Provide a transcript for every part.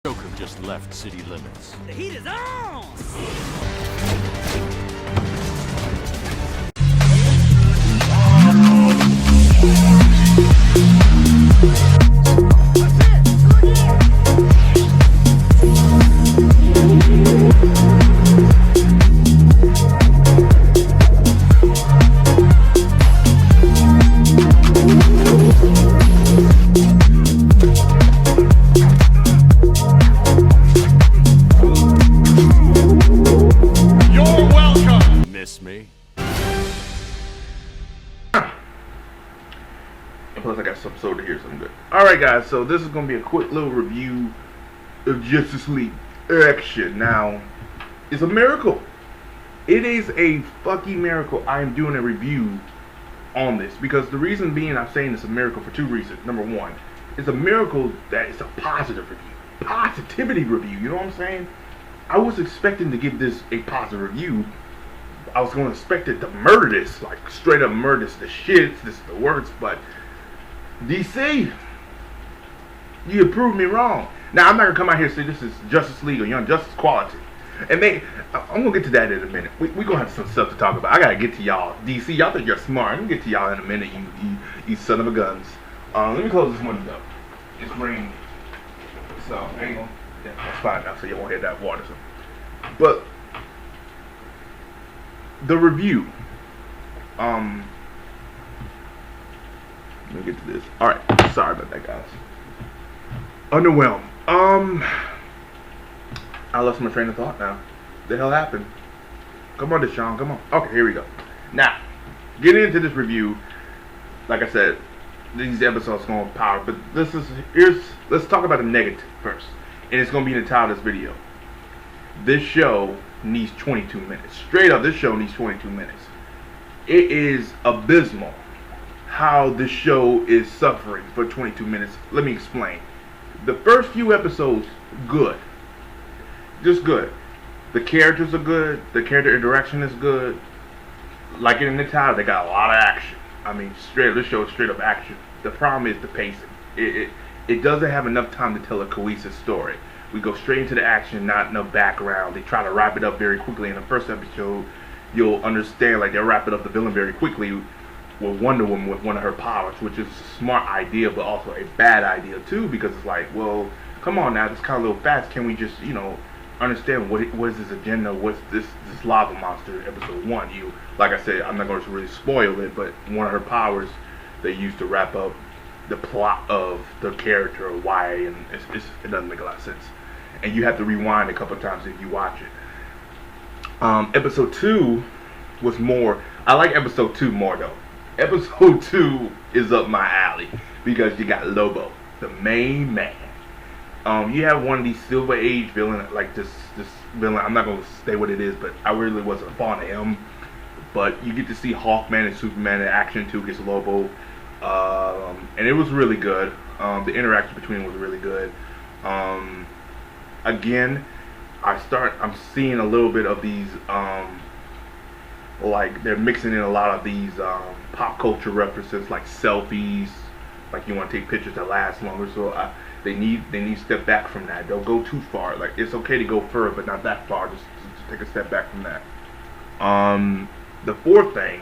Joker just left city limits. The heat is on! Miss me? And plus I got some soda here, so I'm good. Alright guys, so this is going to be a quick little review of Justice League Action. Now, it's a miracle. It is a fucking miracle I am doing a review on this. Because the reason being I'm saying it's a miracle for two reasons. Number one, it's a miracle that it's a positive review. Positivity review, you know what I'm saying? I was expecting to give this a positive review. I was going to expect it to murder this, like straight up murder this, the shits, this the works, but DC, you proved me wrong. Now I'm not gonna come out here and say this is Justice League or Young Justice quality, and I'm gonna get to that in a minute. We gonna have some stuff to talk about. I gotta get to y'all, DC. Y'all think you're smart. I'm gonna get to y'all in a minute. You son of a guns. Let me close this window. It's raining, so yeah, that's fine now. So you won't hit that water. So. But the review. Let me get to this. Alright, sorry about that, guys. Underwhelmed. I lost my train of thought now. The hell happened? Come on, Deshaun, come on. Okay, here we go. Now, getting into this review, like I said, these episodes going to power, but let's talk about the negative first. And it's gonna be in the title of this video. This show needs 22 minutes. Straight up, this show needs 22 minutes. It is abysmal how this show is suffering for 22 minutes. Let me explain. The first few episodes, good. Just good. The characters are good. The character interaction is good. Like in the title, they got a lot of action. I mean, this show is straight up action. The problem is the pacing. It doesn't have enough time to tell a cohesive story. We go straight into the action, not no background. They try to wrap it up very quickly. In the first episode, you'll understand, like, they'll wrap it up the villain very quickly with Wonder Woman with one of her powers, which is a smart idea, but also a bad idea, too, because it's like, well, come on now, it's kind of a little fast. Can we just, understand what is his agenda? What's this lava monster, episode 1? Like I said, I'm not going to really spoil it, but one of her powers they used to wrap up the plot of the character, or why, and it doesn't make a lot of sense. And you have to rewind a couple of times if you watch it. Episode 2 was more. I like episode 2 more though. Episode 2 is up my alley because you got Lobo, the main man. You have one of these Silver Age villain, like this villain. I'm not gonna say what it is, but I really wasn't fond of him. But you get to see Hawkman and Superman in action too against Lobo, and it was really good. The interaction between them was really good. Again, I'm seeing a little bit of these, like they're mixing in a lot of these pop culture references, like selfies, like you want to take pictures that last longer. So they need to step back from that. Don't go too far. Like, it's okay to go further, but not that far. Just take a step back from that. The fourth thing,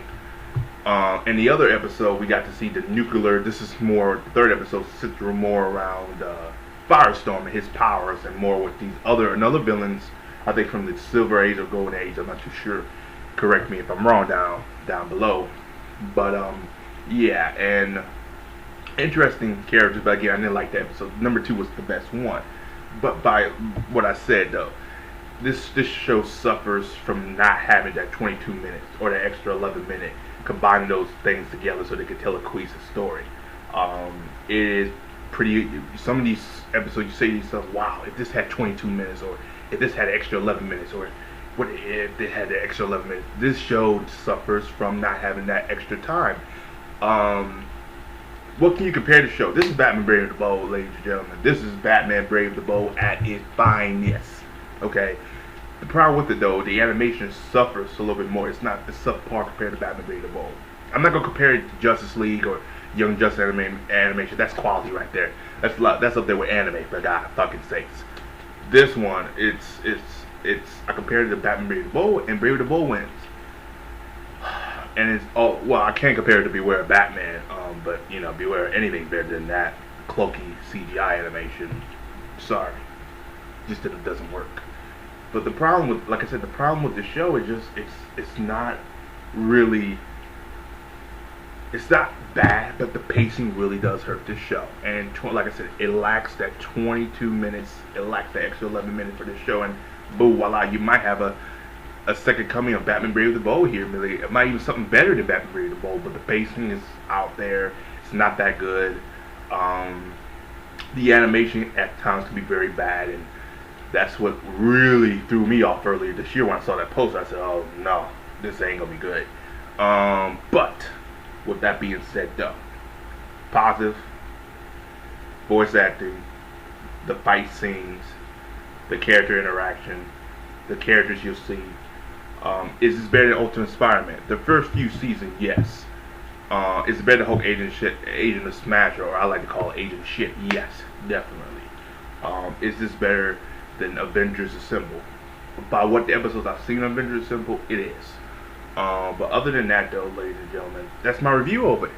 in the other episode, we got to see the nuclear. This is more, the third episode centered more around Firestorm and his powers, and more with these other villains. I think from the Silver Age or Golden Age. I'm not too sure. Correct me if I'm wrong down below. But yeah, and interesting characters. But again, I didn't like that episode. Number 2 was the best one. But by what I said though, this show suffers from not having that 22 minutes or that extra 11 minute, combining those things together so they could tell a cohesive story. It is pretty. Some of these episodes you say to yourself, wow, if this had 22 minutes, or if this had extra 11 minutes, or what if they had the extra 11 minutes. This show suffers from not having that extra time. What can you compare the show? This is Batman Brave and the Bold, ladies and gentlemen. This is Batman Brave and the Bold at its finest. Okay? The problem with it though, the animation suffers a little bit more. It's subpar compared to Batman Brave and the Bold. I'm not gonna compare it to Justice League or Young Justice animation. That's quality right there. That's up there with anime, for God's fucking sakes. This one, it's I compared it to Batman Brave the Bold, and Brave the Bold wins. And it's I can't compare it to Beware of Batman, but you know, Beware of anything's better than that cloaky CGI animation. Sorry, just that it doesn't work. But the problem with, like I said, the problem with the show is just it's not really, it's not bad, but the pacing really does hurt this show. And like I said, it lacks that 22 minutes. It lacks the extra 11 minutes for this show. And boo, voila, you might have a second coming of Batman Brave the Bold here. Really, it might even something better than Batman Brave the Bold. But the pacing is out there. It's not that good. The animation at times can be very bad, and that's what really threw me off earlier this year when I saw that post. I said, "Oh no, this ain't gonna be good." But with that being said, though, positive voice acting, the fight scenes, the character interaction, the characters you'll see. Is this better than Ultimate Spider-Man? The first few seasons, yes. Is it better than Hulk Agent of Smash, or I like to call it Agent Shit? Yes, definitely. Is this better than Avengers Assemble? By what the episodes I've seen of Avengers Assemble, it is. But other than that, though, ladies and gentlemen, that's my review of it.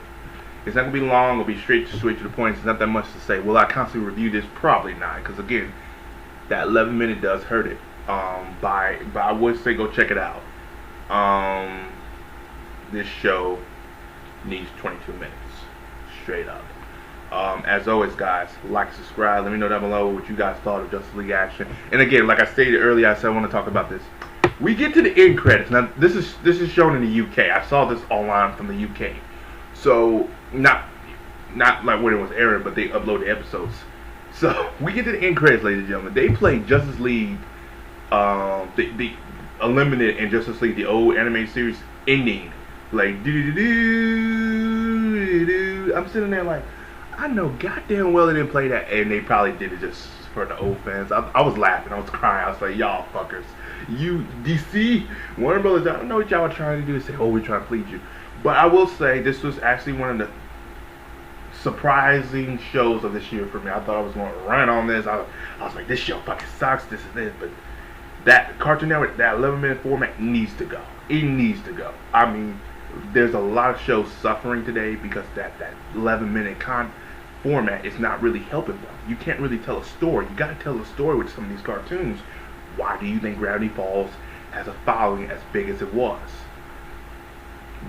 It's not going to be long. It'll be straight to the point. It's not that much to say. Will I constantly review this? Probably not, because again, that 11 minute does hurt it. But I would say go check it out. This show needs 22 minutes, straight up. As always, guys, like, subscribe. Let me know down below what you guys thought of Justice League Action. And again, like I stated earlier, I said I want to talk about this. We get to the end credits. Now, this is shown in the UK. I saw this online from the UK. So not like when it was airing, but they upload the episodes. So we get to the end credits, ladies and gentlemen. They play Justice League, the Unlimited and Justice League, the old anime series ending, like do do do do. I'm sitting there like, I know goddamn well they didn't play that, and they probably did it just for the old fans. I was laughing, I was crying. I was like, y'all fuckers, you DC, Warner Brothers, I don't know what y'all are trying to do. Say, oh, we're trying to please you. But I will say, this was actually one of the surprising shows of this year for me. I thought I was going to run on this. I was like, this show fucking sucks, this is this. But that Cartoon Network, that 11-minute format needs to go. It needs to go. I mean, there's a lot of shows suffering today because that 11-minute format is not really helping them. You can't really tell a story. You got to tell a story with some of these cartoons. Why do you think Gravity Falls has a following as big as it was?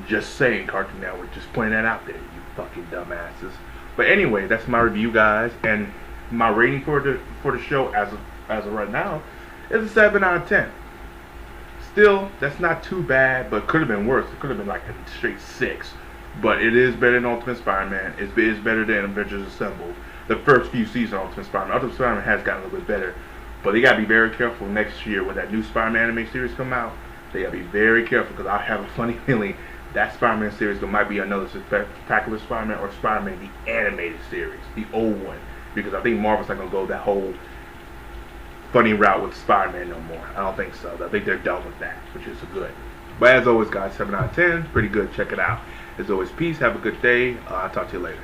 Just saying, Cartoon Network, just putting that out there, you fucking dumbasses. But anyway, that's my review, guys, and my rating for the show as of right now is a 7 out of 10. Still, that's not too bad, but could have been worse. It could have been like a straight 6. But it is better than Ultimate Spider-Man. It is better than Avengers Assemble. The first few seasons of Ultimate Spider-Man. Ultimate Spider-Man has gotten a little bit better. But they got to be very careful next year when that new Spider-Man anime series come out. They got to be very careful, because I have a funny feeling that Spider-Man series might be another Spectacular Spider-Man or Spider-Man the animated series, the old one. Because I think Marvel's not going to go that whole funny route with Spider-Man no more. I don't think so. I think they're done with that, which is good. But as always, guys, 7 out of 10, pretty good. Check it out. As always, peace. Have a good day. I'll talk to you later.